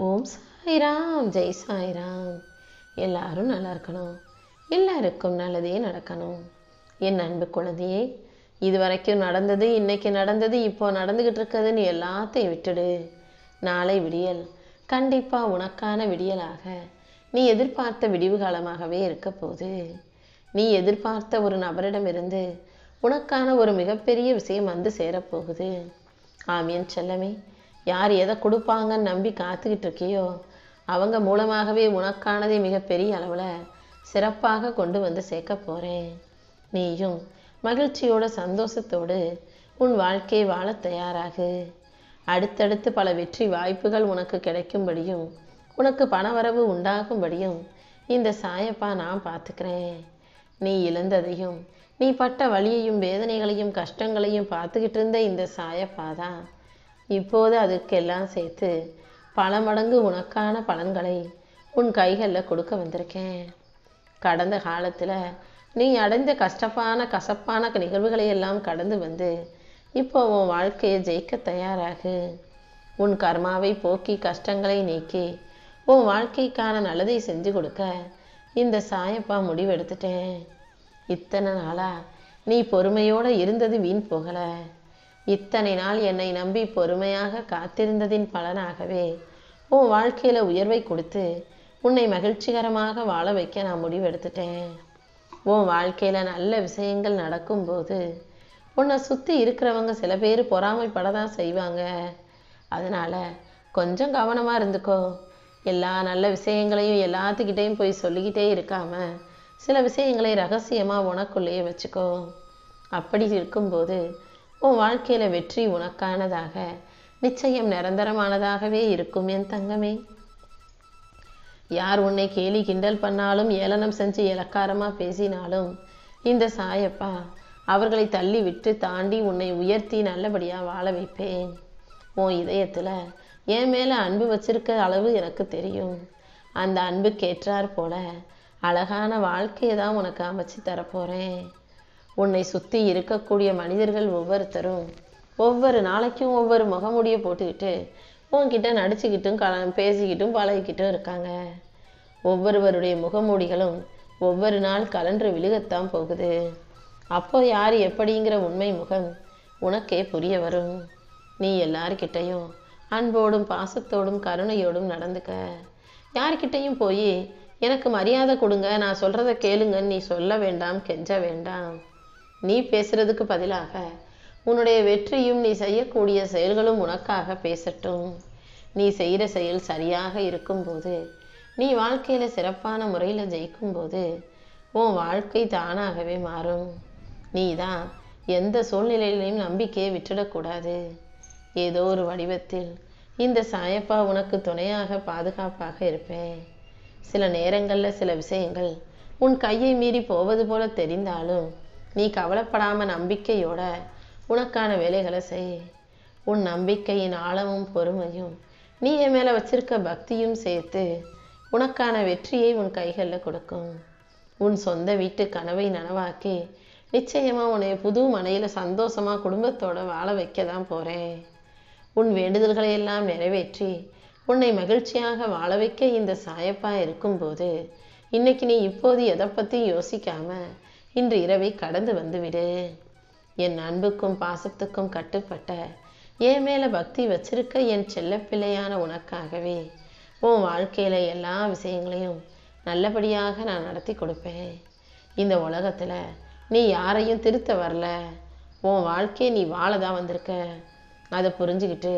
ஓம் சாய்ராம், ஜெய் சாய்ராம். எல்லாரும் நல்லா இருக்கணும், எல்லாருக்கும் நல்லதே நடக்கணும். என் அன்பு குழந்தையே, இது வரைக்கும் நடந்தது, இன்னைக்கு நடந்தது, இப்போ நடந்துக்கிட்டு இருக்கிறதுன்னு எல்லாத்தையும் விட்டுடு. நாளை விடியல் கண்டிப்பாக உனக்கான விடியலாக, நீ எதிர்பார்த்த விடிவு காலமாகவே இருக்க போகுது. நீ எதிர்பார்த்த ஒரு நபரிடமிருந்து உனக்கான ஒரு மிகப்பெரிய விஷயம் வந்து சேரப்போகுது. ஆமியன் செல்லமே, யார் எதை கொடுப்பாங்கன்னு நம்பி காத்துக்கிட்டு இருக்கியோ அவங்க மூலமாகவே உனக்கானதை மிகப்பெரிய அளவில் சிறப்பாக கொண்டு வந்து சேர்க்க போகிறேன். நீயும் மகிழ்ச்சியோட சந்தோஷத்தோடு உன் வாழ்க்கையை வாழ தயாராகு. அடுத்தடுத்து பல வெற்றி வாய்ப்புகள் உனக்கு கிடைக்கும்படியும் உனக்கு பணவரவு உண்டாகும்படியும் இந்த சாயப்பா நான் பார்த்துக்கிறேன். நீ இழந்ததையும் நீ பட்ட வலியையும் வேதனைகளையும் கஷ்டங்களையும் பார்த்துக்கிட்டு இருந்த இந்த சாயப்பா தான் இப்போது அதுக்கெல்லாம் சேர்த்து பல மடங்கு உனக்கான பலன்களை உன் கைகளில் கொடுக்க வந்திருக்கேன். கடந்த காலத்தில் நீ அடைந்த கசப்பான நிகழ்வுகளை எல்லாம் கடந்து வந்து இப்போ உன் வாழ்க்கையை ஜெயிக்க தயாராகு. உன் கர்மாவை போக்கி கஷ்டங்களை நீக்கி உன் வாழ்க்கைக்கான நல்லதை செஞ்சு கொடுக்க இந்த சாயப்பா முடிவெடுத்துட்டேன். இத்தனை நாளா நீ பொறுமையோடு இருந்தது வீண் போகலை. இத்தனை நாள் என்னை நம்பி பொறுமையாக காத்திருந்ததின் பலனாகவே உன் வாழ்க்கையில் உயர்வை கொடுத்து உன்னை மகிழ்ச்சிகரமாக வாழ வைக்க நான் முடிவெடுத்துட்டேன். உன் வாழ்க்கையில் நல்ல விஷயங்கள் நடக்கும்போது உன்னை சுற்றி இருக்கிறவங்க சில பேர் பொறாமைப்பட தான் செய்வாங்க. அதனால் கொஞ்சம் கவனமாக இருந்துக்கோ. எல்லா நல்ல விஷயங்களையும் எல்லாத்துக்கிட்டேயும் போய் சொல்லிக்கிட்டே இருக்காம சில விஷயங்களை ரகசியமாக உனக்குள்ளேயே வச்சுக்கோ. அப்படி இருக்கும்போது உன் வாழ்க்கையில் வெற்றி உனக்கானதாக நிச்சயம் நிரந்தரமானதாகவே இருக்கும் என் தங்கமே. யார் உன்னை கேலி கிண்டல் பண்ணாலும் ஏளனம் செஞ்சு இலக்காரமாக பேசினாலும் இந்த சாயப்பா அவர்களை தள்ளி விட்டு தாண்டி உன்னை உயர்த்தி நல்லபடியாக வாழ வைப்பேன். உன் இதயத்தில் என் மேலே அன்பு வச்சிருக்க அளவு எனக்கு தெரியும். அந்த அன்புக்கேற்றார் போல அழகான வாழ்க்கையை தான் உனக்கு அமைச்சு தரப்போகிறேன். உன்னை சுற்றி இருக்கக்கூடிய மனிதர்கள் ஒவ்வொருத்தரும் ஒவ்வொரு நாளைக்கும் ஒவ்வொரு முகமூடியை போட்டுக்கிட்டு உன்கிட்ட நடிச்சுக்கிட்டும் பேசிக்கிட்டும் பழகிக்கிட்டும் இருக்காங்க. ஒவ்வொருவருடைய முகமூடிகளும் ஒவ்வொரு நாள் கலன்று விழுகத்தான் போகுது. அப்போ யார் எப்படிங்கிற உண்மை முகம் உனக்கே புரிய வரும். நீ எல்லார்கிட்டையும் அன்போடும் பாசத்தோடும் கருணையோடும் நடந்துக்க. யார்கிட்டையும் போய் எனக்கு மரியாதை கொடுங்க, நான் சொல்கிறத கேளுங்கன்னு நீ சொல்ல வேண்டாம், கெஞ்ச வேண்டாம். நீ பேசுறதுக்கு பதிலாக உன்னுடைய வெற்றியும் நீ செய்யக்கூடிய செயல்களும் உனக்காக பேசட்டும். நீ செய்கிற செயல் சரியாக இருக்கும்போது, நீ வாழ்க்கையில் சிறப்பான முறையில் ஜெயிக்கும்போது உன் வாழ்க்கை தானாகவே மாறும். நீ தான் எந்த சூழ்நிலையிலையும் நம்பிக்கையை விட்டுடக்கூடாது. ஏதோ ஒரு வடிவத்தில் இந்த சாயப்பா உனக்கு துணையாக பாதுகாப்பாக இருப்பேன். சில நேரங்களில் சில விஷயங்கள் உன் கையை மீறி போவது போல தெரிந்தாலும் நீ கவலைப்படாமல் நம்பிக்கையோட உனக்கான வேலைகளை செய். உன் நம்பிக்கையின் ஆழமும் பொறுமையும் நீ என் மேலே வச்சிருக்க பக்தியும் சேர்த்து உனக்கான வெற்றியை உன் கைகளில் கொடுக்கும். உன் சொந்த வீட்டு கனவை நனவாக்கி நிச்சயமாக உன்னை புது மனையில் சந்தோஷமாக குடும்பத்தோடு வாழ வைக்க தான் போகிறேன். உன் வேண்டுதல்களை எல்லாம் நிறைவேற்றி உன்னை மகிழ்ச்சியாக வாழ வைக்க இந்த சாயப்பா இருக்கும்போது இன்னைக்கு நீ இப்போது எதை பற்றி யோசிக்காம இன்று இரவை கடந்து வந்துவிடு. என் அன்புக்கும் பாசத்துக்கும் கட்டுப்பட்ட என் மேலே பக்தி வச்சிருக்க என் செல்ல பிள்ளையான உனக்காகவே உன் வாழ்க்கையில் எல்லா விஷயங்களையும் நல்லபடியாக நான் நடத்தி கொடுப்பேன். இந்த உலகத்தில் நீ யாரையும் திருத்த வரல, உன் வாழ்க்கையை நீ வாழ தான் வந்திருக்க. அதை புரிஞ்சுக்கிட்டு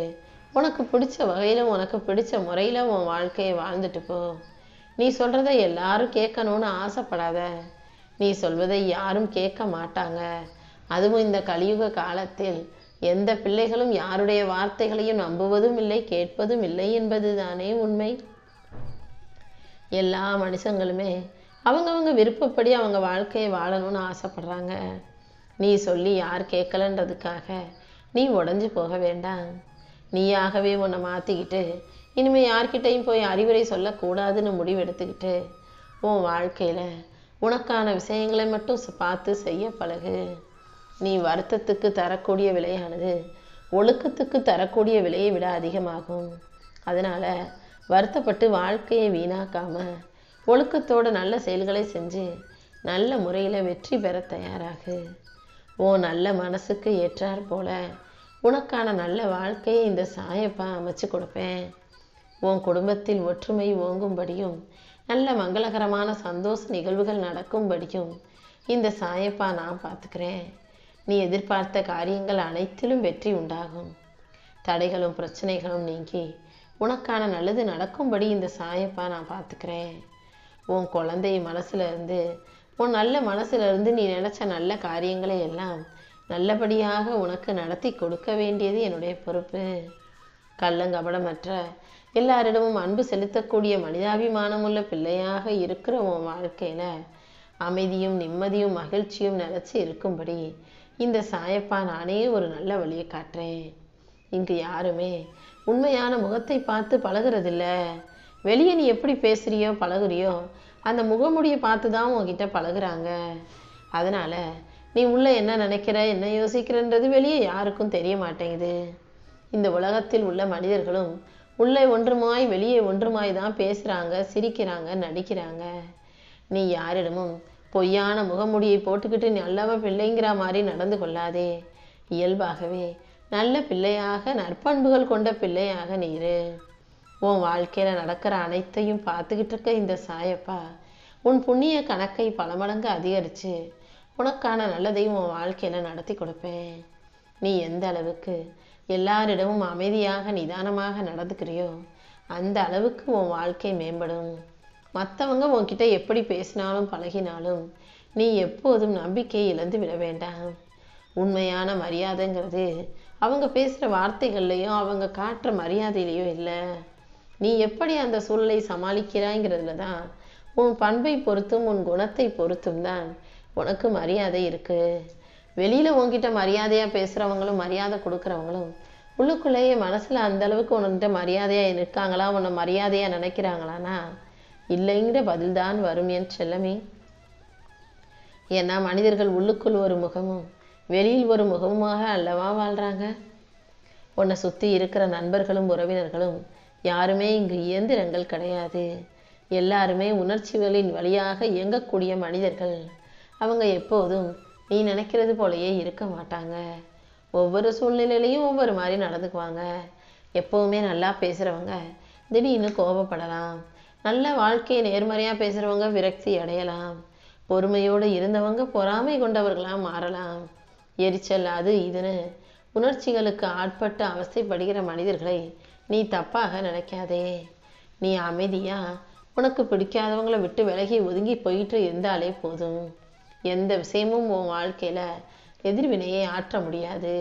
உனக்கு பிடிச்ச வகையில் உனக்கு பிடிச்ச முறையில் உன் வாழ்க்கையை வாழ்ந்துட்டு போ. நீ சொல்கிறத எல்லாரும் கேட்கணும்னு ஆசைப்படாத. நீ சொல்வதை யாரும் கேட்க மாட்டாங்க. அதுவும் இந்த கலியுக காலத்தில் எந்த பிள்ளைகளும் யாருடைய வார்த்தைகளையும் நம்புவதும் இல்லை, கேட்பதும் இல்லை என்பது தானே உண்மை. எல்லா மனுஷங்களுமே அவங்கவங்க விருப்பப்படி அவங்க வாழ்க்கையை வாழணும்னு ஆசைப்படுறாங்க. நீ சொல்லி யார் கேட்கலன்றதுக்காக நீ உடஞ்சி போக வேண்டாம். நீயாகவே உன்னை மாற்றிக்கிட்டு இனிமேல் யார்கிட்டையும் போய் அறிவுரை சொல்லக்கூடாதுன்னு முடிவெடுத்துக்கிட்டு உன் வாழ்க்கையில் உனக்கான விஷயங்களை மட்டும் பார்த்து செய்ய பழகு. நீ வருத்தத்துக்கு தரக்கூடிய விலையானது ஒழுக்கத்துக்கு தரக்கூடிய விலையை விட அதிகமாகும். அதனால் வருத்தப்பட்டு வாழ்க்கையை வீணாக்காம ஒழுக்கத்தோடு நல்ல செயல்களை செஞ்சு நல்ல முறையில் வெற்றி பெற தயாராகு. நல்ல மனசுக்கு ஏற்றார் போல உனக்கான நல்ல வாழ்க்கையை இந்த சாயப்பா அமைச்சு கொடுப்பேன். குடும்பத்தில் ஒற்றுமை ஓங்கும்படியும் நல்ல மங்களகரமான சந்தோஷ நிகழ்வுகள் நடக்கும்படியும் இந்த சாயப்பா நான் பார்த்துக்கிறேன். நீ எதிர்பார்த்த காரியங்கள் அனைத்திலும் வெற்றி உண்டாகும். தடைகளும் பிரச்சனைகளும் நீங்கி உனக்கான நல்லது நடக்கும்படி இந்த சாயப்பா நான் பார்த்துக்கிறேன். குழந்தை மனசுல இருந்து நல்ல மனசுல இருந்து நீ நினைச்ச நல்ல காரியங்களை எல்லாம் நல்லபடியாக உனக்கு நடத்தி கொடுக்க வேண்டியது என்னுடைய பொறுப்பு. கள்ளங்கபடமற்ற எல்லாரிடமும் அன்பு செலுத்தக்கூடிய மனிதாபிமானமுள்ள பிள்ளையாக இருக்கிற வாழ்க்கையில அமைதியும் நிம்மதியும் மகிழ்ச்சியும் நிலைச்சி இருக்கும்படி இந்த சாயப்பா நானே ஒரு நல்ல வழியை காட்டுறேன். இங்கு யாருமே உண்மையான முகத்தை பார்த்து பழகிறதில்ல. வெளியே நீ எப்படி பேசுறியோ பழகுறியோ அந்த முகமுடியை பார்த்து தான் உன்கிட்ட பழகுறாங்க. அதனால நீ உள்ள என்ன நினைக்கிற என்ன யோசிக்கிறன்றது வெளியே யாருக்கும் தெரிய மாட்டேங்குது. இந்த உலகத்தில் உள்ள மனிதர்களும் உள்ளே ஒன்றுமாய் வெளியே ஒன்றுமாய் தான் பேசுகிறாங்க, சிரிக்கிறாங்க, நடிக்கிறாங்க. நீ யாரிடமும் பொய்யான முகமுடியை போட்டுக்கிட்டு நல்லவ பிள்ளைங்கிற மாதிரி நடந்து கொள்ளாதே. இயல்பாகவே நல்ல பிள்ளையாக நற்பண்புகள் கொண்ட பிள்ளையாக நீரு. வாழ்க்கையில் நடக்கிற அனைத்தையும் பார்த்துக்கிட்டு இருக்க இந்த சாயப்பா உன் புண்ணிய கணக்கை பல மடங்கு அதிகரித்து உனக்கான நல்லதையும் வாழ்க்கையில் நடத்தி கொடுப்பேன். நீ எந்த அளவுக்கு எல்லாரிடமும் அமைதியாக நிதானமாக நடந்துக்கிறியோ அந்த அளவுக்கு வாழ்க்கை மேம்படும். மற்றவங்க உன்கிட்ட எப்படி பேசினாலும் பழகினாலும் நீ எப்போதும் நம்பிக்கையை இழந்து விட வேண்டாம். உண்மையான மரியாதைங்கிறது அவங்க பேசுகிற வார்த்தைகள்லையோ அவங்க காட்டுற மரியாதையிலையோ இல்லை. நீ எப்படி அந்த சூழலை சமாளிக்கிறாய்ங்கிறதுல தான் உன் பண்பை பொறுத்தும் உன் குணத்தை பொறுத்தும் தான் உனக்கு மரியாதை இருக்கு. வெளியில் உன்கிட்ட மரியாதையாக பேசுகிறவங்களும் மரியாதை கொடுக்குறவங்களும் உள்ளுக்குள்ளேயே மனசில் அந்த அளவுக்கு உன்கிட்ட மரியாதையாக இருக்காங்களா, உன்னை மரியாதையாக நினைக்கிறாங்களானா இல்லைங்கிற பதில்தான் வரும் என் செல்லமே. ஏன்னா மனிதர்கள் உள்ளுக்குள் ஒரு முகமும் வெளியில் ஒரு முகமுமாக அல்லவா வாழ்கிறாங்க. உன்னை சுற்றி இருக்கிற நண்பர்களும் உறவினர்களும் யாருமே இங்கு இயந்திரங்கள் கிடையாது. எல்லாருமே உணர்ச்சிகளின் வழியாக இயங்கக்கூடிய மனிதர்கள். அவங்க எப்போதும் நீ நினைக்கிறது போலயே இருக்க மாட்டாங்க. ஒவ்வொரு சூழ்நிலையிலையும் ஒவ்வொரு மாதிரி நடந்துக்குவாங்க. எப்போவுமே நல்லா பேசுகிறவங்க திடீர்னு கோபப்படலாம். நல்ல வாழ்க்கையை நேர்மறையாக பேசுகிறவங்க விரக்தி அடையலாம். பொறுமையோடு இருந்தவங்க பொறாமை கொண்டவர்களாக மாறலாம். எரிச்சல் அது இதுன்னு உணர்ச்சிகளுக்கு ஆட்பட்டு அவஸ்தைப்படுகிற மனிதர்களை நீ தப்பாக நினைக்காதே. நீ அமைதியாக உனக்கு பிடிக்காதவங்களை விட்டு விலகி ஒதுங்கி போயிட்டு இருந்தாலே போதும். எந்த விஷயமும் உன் வாழ்க்கையில் எதிர்வினையை ஆற்ற முடியாது.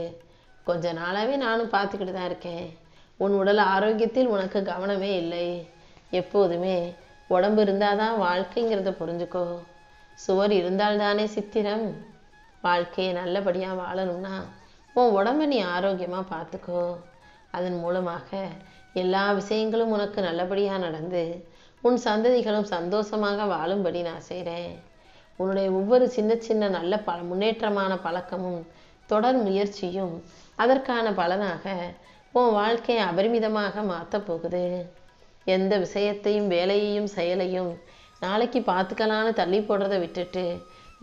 கொஞ்ச நாளாகவே நானும் பார்த்துக்கிட்டு தான் இருக்கேன். உன் உடல் ஆரோக்கியத்தில் உனக்கு கவனமே இல்லை. எப்போதுமே உடம்பு இருந்தால் தான் வாழ்க்கைங்கிறத புரிஞ்சுக்கோ. சுவர் இருந்தால்தானே சித்திரம். வாழ்க்கையை நல்லபடியாக வாழணும்னா உன் உடம்பை நீ ஆரோக்கியமாக பார்த்துக்கோ. அதன் மூலமாக எல்லா விஷயங்களும் உனக்கு நல்லபடியாக நடந்து உன் சந்ததிகளும் சந்தோஷமாக வாழும்படி நான் செய்கிறேன். உன்னுடைய ஒவ்வொரு சின்ன சின்ன நல்ல முன்னேற்றமான பழக்கமும் தொடர் முயற்சியும் அதற்கான பலனாக உன் வாழ்க்கையை அபரிமிதமாக மாற்றப் போகுது. எந்த விஷயத்தையும் வேலையையும் செயலையும் நாளைக்கு பார்த்துக்கலான்னு தள்ளி போடுறதை விட்டுட்டு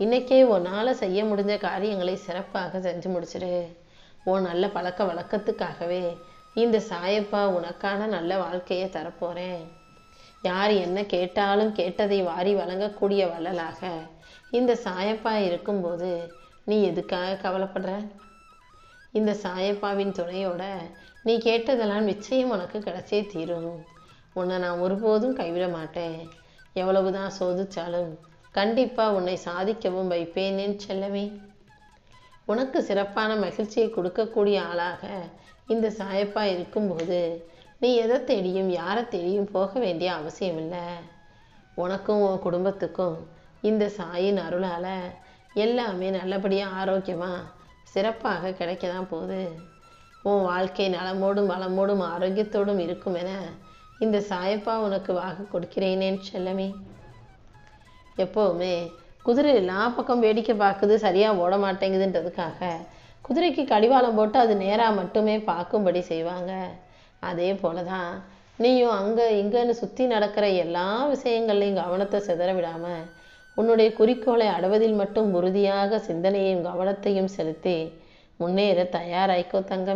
இன்றைக்கே உன்னால் செய்ய முடிஞ்ச காரியங்களை சிறப்பாக செஞ்சு முடிச்சிடு. நல்ல பழக்க வழக்கத்துக்காகவே இந்த சாயப்பா உனக்கான நல்ல வாழ்க்கையை தரப்போகிறேன். யார் என்ன கேட்டாலும் கேட்டதை வாரி வழங்கக்கூடிய வள்ளலாக இந்த சாயப்பா இருக்கும்போது நீ எதுக்காக கவலைப்படுற? இந்த சாயப்பாவின் துணையோட நீ கேட்டதெல்லாம் நிச்சயம் உனக்கு கிடைச்சே தீரும். உன்னை நான் ஒருபோதும் கைவிட மாட்டேன். எவ்வளவுதான் சோதிச்சாலும் கண்டிப்பாக உன்னை சாதிக்கவும் வைப்பேன் என் செல்லமே. உனக்கு சிறப்பான மகிழ்ச்சியை கொடுக்கக்கூடிய ஆளாக இந்த சாயப்பா இருக்கும்போது நீ எதை தேடியும் யாரை தேடியும் போக வேண்டிய அவசியம் இல்லை. உனக்கும் உன் குடும்பத்துக்கும் இந்த சாயின் அருளால் எல்லாமே நல்லபடியாக ஆரோக்கியமாக சிறப்பாக கிடைக்க தான் போகுது. உன் வாழ்க்கை நலமோடும் வளமோடும் ஆரோக்கியத்தோடும் இருக்கும் என இந்த சாயப்பா உனக்கு வாக்கு கொடுக்கிறேனேன் செல்லமே. எப்போவுமே குதிரை எல்லா பக்கம் வேடிக்கை பார்க்குது, சரியாக ஓட மாட்டேங்குதுன்றதுக்காக குதிரைக்கு கடிவாளம் போட்டு அது நேராக மட்டுமே பார்க்கும்படி செய்வாங்க. அதே போல தான் நீயும் அங்கே இங்கன்னு சுற்றி நடக்கிற எல்லா விஷயங்கள்லையும் கவனத்தை சிதற விடாம உன்னுடைய குறிக்கோளை அடைவதில் மட்டும் உறுதியாக சிந்தனையையும் கவனத்தையும் செலுத்தி முன்னேற தயாராய்க்கோ தங்கமே.